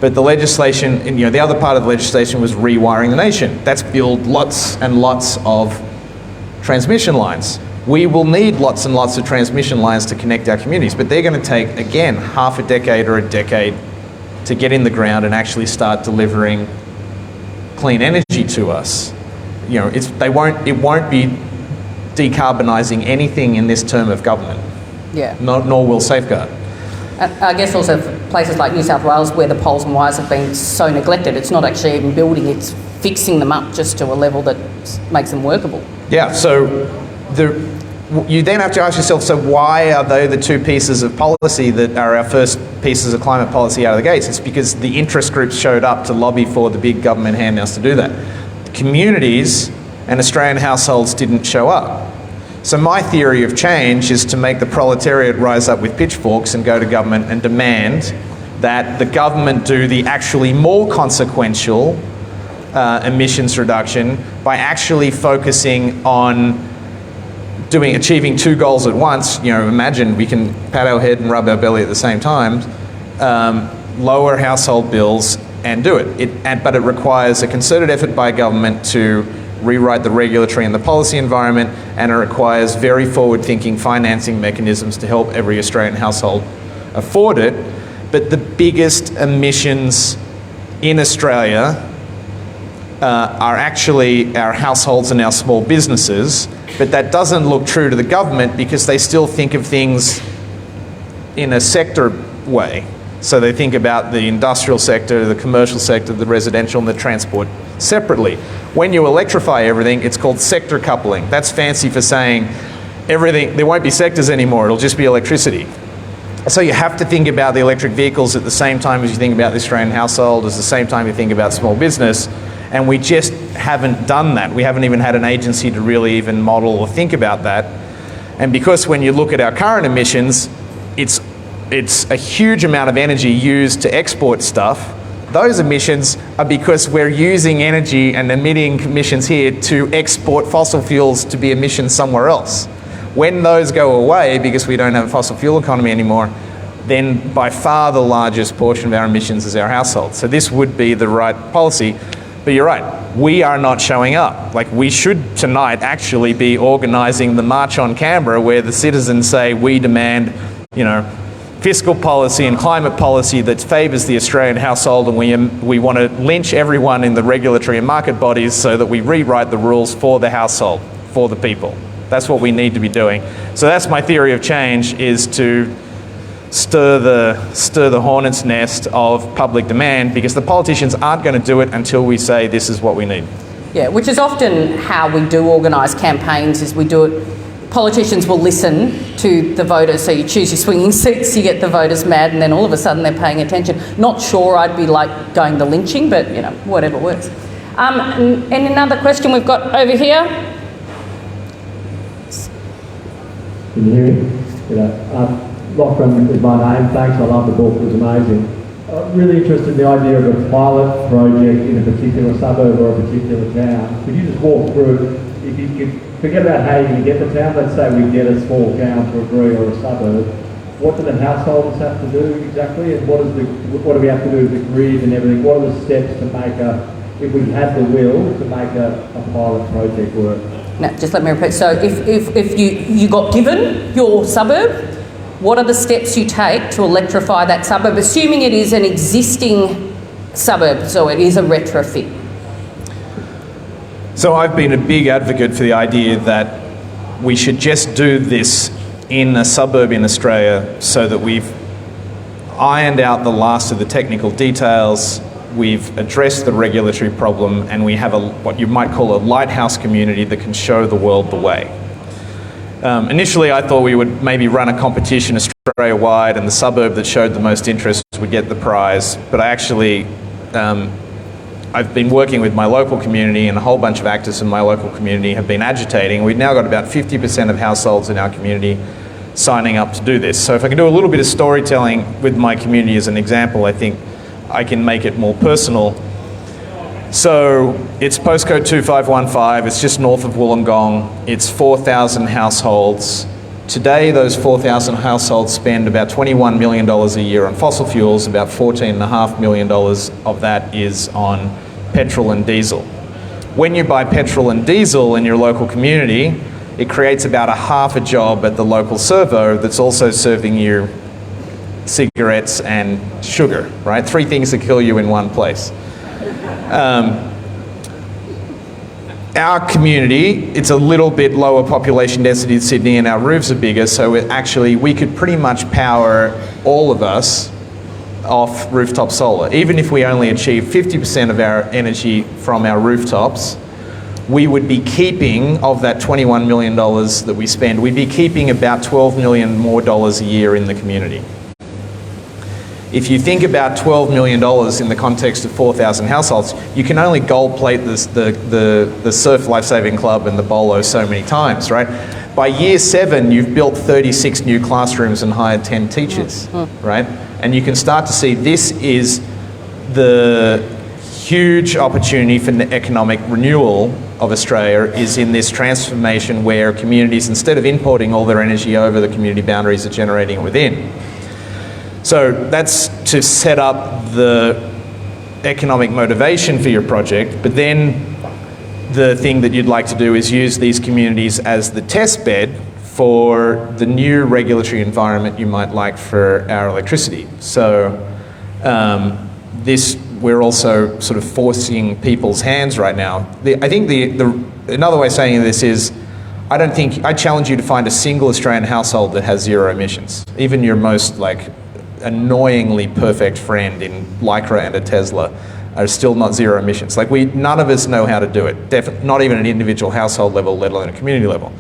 but the legislation, and, the other part of the legislation was rewiring the nation. That's build lots and lots of transmission lines. We will need lots and lots of transmission lines to connect our communities, but they're going to take, again, half a decade or a decade to get in the ground and actually start delivering clean energy to us. It won't be decarbonising anything in this term of government. Yeah. Nor will Safeguard. I guess also places like New South Wales where the poles and wires have been so neglected. It's not actually even building, it's fixing them up just to a level that makes them workable. Yeah, so you then have to ask yourself, so why are they the two pieces of policy that are our first pieces of climate policy out of the gates? It's because the interest groups showed up to lobby for the big government handouts to do that. The communities and Australian households didn't show up. So my theory of change is to make the proletariat rise up with pitchforks and go to government and demand that the government do the actually more consequential emissions reduction by actually focusing on achieving two goals at once. You know, imagine we can pat our head and rub our belly at the same time, lower household bills and do it. But it requires a concerted effort by government to rewrite the regulatory and the policy environment, and it requires very forward-thinking financing mechanisms to help every Australian household afford it. But the biggest emissions in Australia are actually our households and our small businesses, but that doesn't look true to the government because they still think of things in a sector way. So they think about the industrial sector, the commercial sector, the residential and the transport separately. When you electrify everything, it's called sector coupling. That's fancy for saying everything, there won't be sectors anymore, it'll just be electricity. So you have to think about the electric vehicles at the same time as you think about the Australian household, at the same time you think about small business. And we just haven't done that. We haven't even had an agency to really even model or think about that. And because when you look at our current emissions, it's a huge amount of energy used to export stuff. Those emissions are because we're using energy and emitting emissions here to export fossil fuels to be emissions somewhere else. When those go away, because we don't have a fossil fuel economy anymore, then by far the largest portion of our emissions is our household. So this would be the right policy. But you're right, we are not showing up. Like, we should tonight actually be organising the March on Canberra where the citizens say we demand, you know, fiscal policy and climate policy that favours the Australian household, and we want to lynch everyone in the regulatory and market bodies so that we rewrite the rules for the household, for the people. That's what we need to be doing. So that's my theory of change, is to stir the hornet's nest of public demand, because the politicians aren't going to do it until we say this is what we need. Yeah, which is often how we do organise campaigns, is we do it, politicians will listen to the voters, so you choose your swinging seats, you get the voters mad, and then all of a sudden they're paying attention. Not sure I'd be like going the lynching, but you know, whatever works. And another question we've got over here. Can you hear me? Yeah. Lachlan is my name. Thanks, I love the book, it was amazing. Really interested in the idea of a pilot project in a particular suburb or a particular town. Could you just walk through, if you could forget about how you're going to get the town, let's say we get a small town to agree, or a suburb, what do the householders have to do exactly, and what do we have to do with the grid and everything? What are the steps to make if we had the will, to make a pilot project work? No, just let me repeat. So if you got given your suburb, what are the steps you take to electrify that suburb, assuming it is an existing suburb, so it is a retrofit? So I've been a big advocate for the idea that we should just do this in a suburb in Australia so that we've ironed out the last of the technical details, we've addressed the regulatory problem, and we have what you might call a lighthouse community that can show the world the way. Initially, I thought we would maybe run a competition Australia-wide, and the suburb that showed the most interest would get the prize. But I actually, I've been working with my local community, and a whole bunch of actors in my local community have been agitating. We've now got about 50% of households in our community signing up to do this. So if I can do a little bit of storytelling with my community as an example, I think I can make it more personal. So it's postcode 2515, it's just north of Wollongong, it's 4,000 households. Today those 4,000 households spend about $21 million a year on fossil fuels, about $14.5 million of that is on petrol and diesel. When you buy petrol and diesel in your local community, it creates about half a job at the local servo that's also serving you cigarettes and sugar, right? 3 things that kill you in one place. Our community, it's a little bit lower population density than Sydney, and our roofs are bigger, so we could pretty much power all of us off rooftop solar. Even if we only achieve 50% of our energy from our rooftops, we would be keeping, of that $21 million that we spend, we'd be keeping about $12 million more dollars a year in the community. If you think about $12 million in the context of 4,000 households, you can only gold plate the Surf Lifesaving Club and the Bolo so many times, right? By year 7, you've built 36 new classrooms and hired 10 teachers, right? And you can start to see this is the huge opportunity for the economic renewal of Australia is in this transformation where communities, instead of importing all their energy over the community boundaries, are generating it within. So that's to set up the economic motivation for your project, but then the thing that you'd like to do is use these communities as the test bed for the new regulatory environment you might like for our electricity. So we're also sort of forcing people's hands right now. I think another way of saying this is, I challenge you to find a single Australian household that has zero emissions. Even your most annoyingly perfect friend in Lycra and a Tesla are still not zero emissions. None of us know how to do it. Not even at an individual household level, let alone a community level.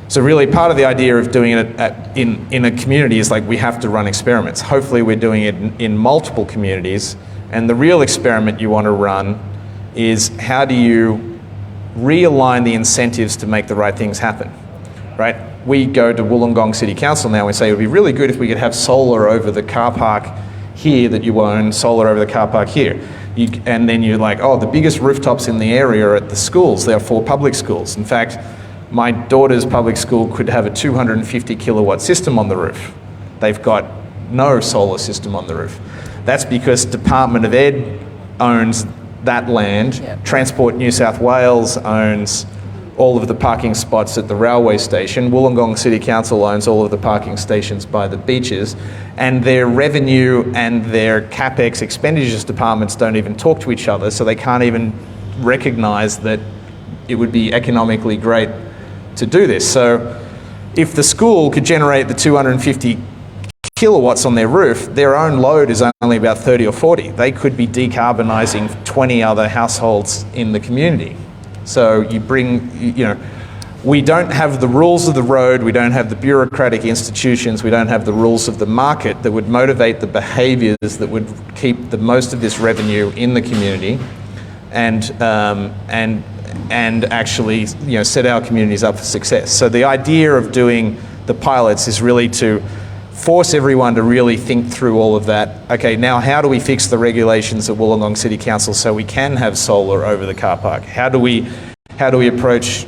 So really part of the idea of doing it in a community is we have to run experiments. Hopefully we're doing it in multiple communities. And the real experiment you want to run is how do you realign the incentives to make the right things happen, right? We go to Wollongong City Council now and say it would be really good if we could have solar over the car park here that you own, solar over the car park here. And then you're like, oh, the biggest rooftops in the area are at the schools. There are 4 public schools. In fact, my daughter's public school could have a 250 kilowatt system on the roof. They've got no solar system on the roof. That's because Department of Ed owns that land. Yep. Transport New South Wales owns all of the parking spots at the railway station. Wollongong City Council owns all of the parking stations by the beaches. And their revenue and their CapEx expenditures departments don't even talk to each other, so they can't even recognise that it would be economically great to do this. So if the school could generate the 250 kilowatts on their roof, their own load is only about 30 or 40. They could be decarbonising 20 other households in the community. So we don't have the rules of the road, we don't have the bureaucratic institutions, we don't have the rules of the market that would motivate the behaviours that would keep the most of this revenue in the community and actually set our communities up for success. So the idea of doing the pilots is really to force everyone to really think through all of that. Okay, now how do we fix the regulations at Wollongong City Council so we can have solar over the car park? How do we approach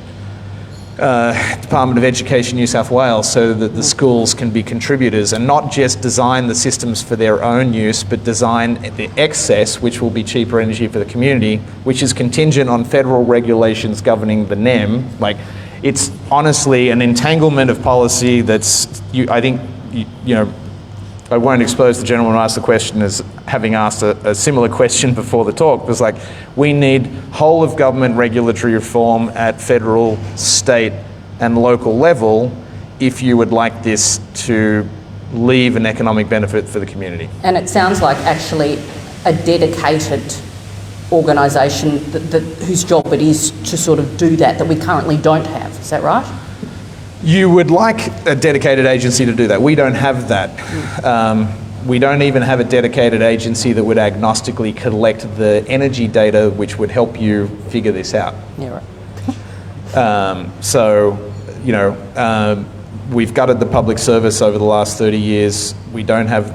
Department of Education New South Wales so that the schools can be contributors and not just design the systems for their own use, but design the excess, which will be cheaper energy for the community, which is contingent on federal regulations governing the NEM. It's honestly an entanglement of policy that's, I won't expose the gentleman who asked the question as having asked a similar question before the talk. It was we need whole of government regulatory reform at federal, state and local level if you would like this to leave an economic benefit for the community. And it sounds like actually a dedicated organisation whose job it is to sort of do that we currently don't have. Is that right? You would like a dedicated agency to do that. We don't have that. We don't even have a dedicated agency that would agnostically collect the energy data which would help you figure this out. Yeah, right. We've gutted the public service over the last 30 years. We don't have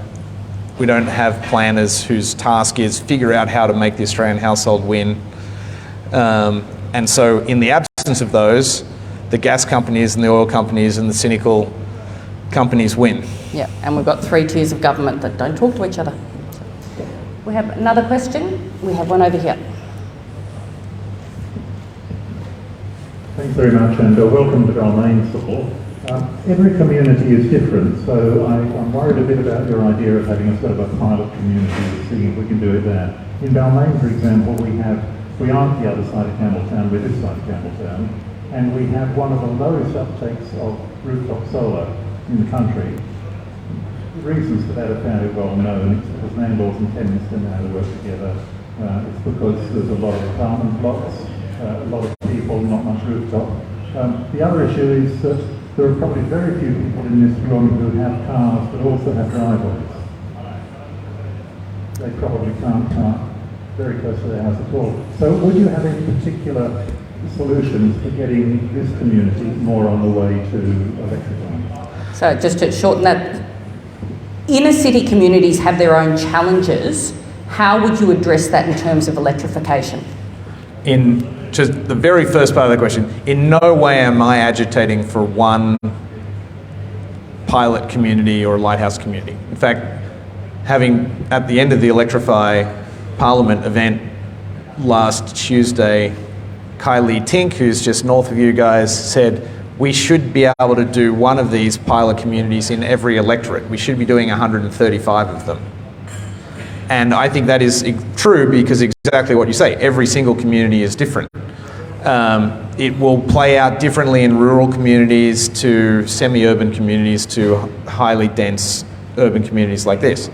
planners whose task is figure out how to make the Australian household win. And so in the absence of those, the gas companies and the oil companies and the cynical companies win. Yeah, and we've got 3 tiers of government that don't talk to each other. We have another question. We have one over here. Thanks very much, and welcome to Balmain, Saul. Every community is different, so I'm worried a bit about your idea of having a sort of a pilot community to see if we can do it there. In Balmain, for example, we aren't the other side of Campbelltown, we're this side of Campbelltown, and we have one of the lowest uptakes of rooftop solar in the country. The reasons for that are fairly well known. It's because landlords and tenants don't know how to work together. It's because there's a lot of apartment blocks, a lot of people, not much rooftop. The other issue is that there are probably very few people in this room who have cars but also have driveways. They probably can't park very close to their house at all. So would you have any particular solutions for getting this community more on the way to electrifying? So just to shorten that, inner city communities have their own challenges. How would you address that in terms of electrification? In just the very first part of the question, in no way am I agitating for one pilot community or lighthouse community. In fact, having at the end of the Electrify Parliament event last Tuesday, Kylie Tink, who's just north of you guys, said we should be able to do one of these pilot communities in every electorate. We should be doing 135 of them. And I think that is true because exactly what you say, every single community is different. It will play out differently in rural communities to semi-urban communities to highly dense urban communities like this.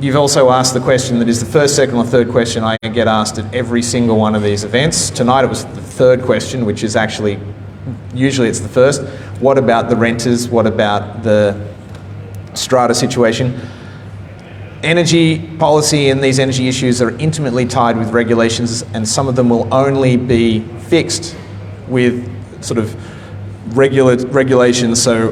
You've also asked the question that is the first, second or third question I get asked at every single one of these events. Tonight it was the third question, which is actually, usually it's the first. What about the renters? What about the strata situation? Energy policy and these energy issues are intimately tied with regulations, and some of them will only be fixed with sort of regulations, so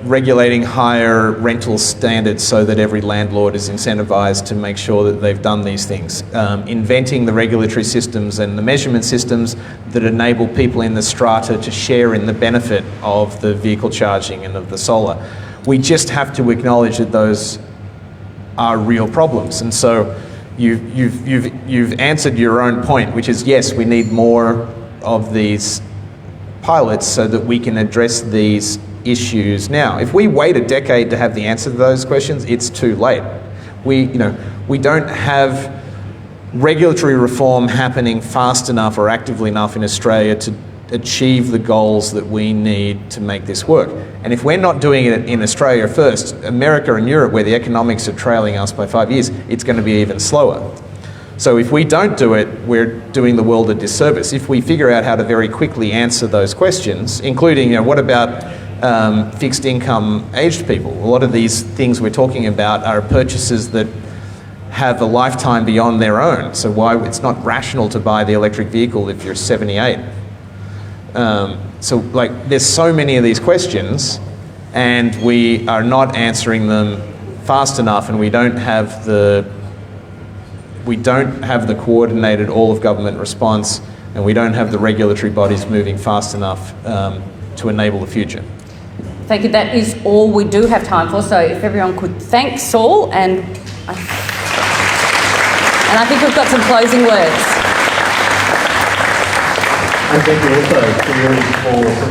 regulating higher rental standards so that every landlord is incentivized to make sure that they've done these things. Inventing the regulatory systems and the measurement systems that enable people in the strata to share in the benefit of the vehicle charging and of the solar. We just have to acknowledge that those are real problems. And so you've answered your own point, which is yes, we need more of these pilots so that we can address these issues now. If we wait a decade to have the answer to those questions, it's too late. We don't have regulatory reform happening fast enough or actively enough in Australia to achieve the goals that we need to make this work. And if we're not doing it in Australia first, America and Europe, where the economics are trailing us by 5 years, it's going to be even slower. So if we don't do it, we're doing the world a disservice. If we figure out how to very quickly answer those questions, including, what about fixed income aged people? A lot of these things we're talking about are purchases that have a lifetime beyond their own. So why it's not rational to buy the electric vehicle if you're 78. There's so many of these questions, and we are not answering them fast enough, and we don't have the coordinated all of government response, and we don't have the regulatory bodies moving fast enough to enable the future. Thank you. That is all we do have time for. So if everyone could thank Saul, and I think we've got some closing words. And thank you also for your support.